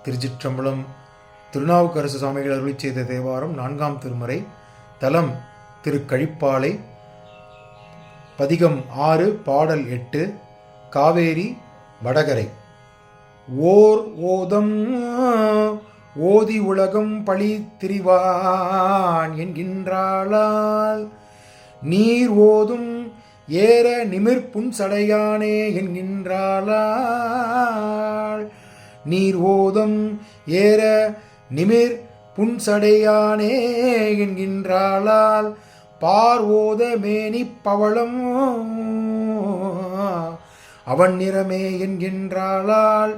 திருச்சிற்றம்பலம். திருநாவுக்கரசு சுவாமிகள் அருளிச் செய்த தேவாரம் 4ஆம் திருமுறை. தலம் திருக்கழிப்பாலை. பதிகம் 6, பாடல் 8. காவேரி வடகரை. ஓர் ஓதம் ஓதி உலகம் பழி திரிவான் என்கின்றாளால், நீர் ஓதும் ஏற நிமிர் புன்சடையானே என்கின்றாளால், நீர் ஓதும் ஏற நிமிர் புன்சடையானே என்கின்றாளால், பார் ஓத மேனி பவளம் அவன் நிறமே என்கின்றாளால்,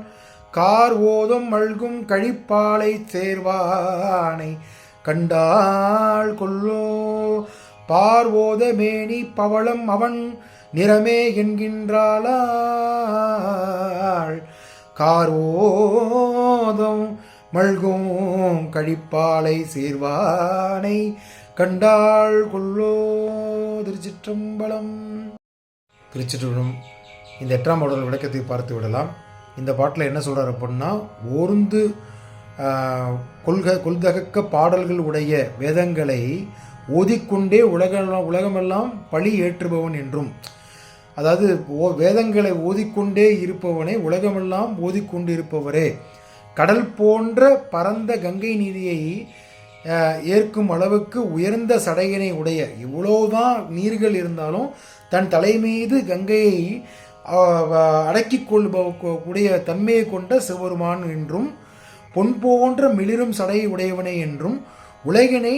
கார் ஓதும் மல்கும் கழிப்பாலை சேர்வானை கண்டாள் கொல்லோ, பார் ஓத மேனி பவளம் அவன் நிறமே என்கின்றாளால், கார் ஓதும் மல்கும் கழிப்பாலை சேர்வானை கண்டாள் கொல்லோ. திருச்சிற்றம்பலம். திருச்சிற்றம்பலம். இந்த 8ஆம் பாடல் விளக்கத்தை பார்த்து விடலாம். இந்த பாட்டில் என்ன சொல்கிறார் அப்படின்னா, ஓர்ந்து கொள்தகக்க பாடல்கள் உடைய வேதங்களை ஓதிக்கொண்டே உலகமெல்லாம் பழி ஏற்றுபவன் என்றும், அதாவது வேதங்களை ஓதிக்கொண்டே இருப்பவனே, உலகமெல்லாம் ஓதிக்கொண்டு இருப்பவரே, கடல் போன்ற பரந்த கங்கை நீதியை ஏற்கும் அளவுக்கு உயர்ந்த சடையினை உடைய, இவ்வளவுதான் நீர்கள் இருந்தாலும் தன் தலை மீது கங்கையை அடக்கிக் கொள்பக்கூடிய தன்மையை கொண்ட சிவபெருமான் என்றும், பொன் போன்ற மிளிரும் சடையை உடையவனே என்றும், உலகினை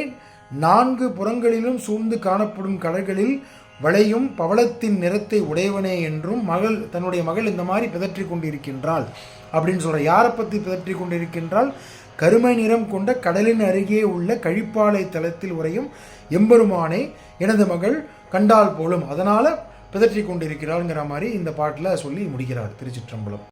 4 புறங்களிலும் சூழ்ந்து காணப்படும் கடல்களில் வளையும் பவளத்தின் நிறத்தை உடையவனே என்றும் தன்னுடைய மகள் இந்த மாதிரி பிதற்றி கொண்டிருக்கின்றாள் அப்படின்னு சொல்ற. யாரை பற்றி பிதற்றி கொண்டிருக்கின்றால், கருமை நிறம் கொண்ட கடலின் அருகே உள்ள கழிப்பாலை தலத்தில் உறையும் எம்பெருமானை எனது மகள் கண்டால் போலும், அதனால பிதற்றி கொண்டிருக்கிறாள்ங்கிற மாதிரி இந்த பாட்டில் சொல்லி முடிக்கிறார். திருச்சிற்றம்பலம்.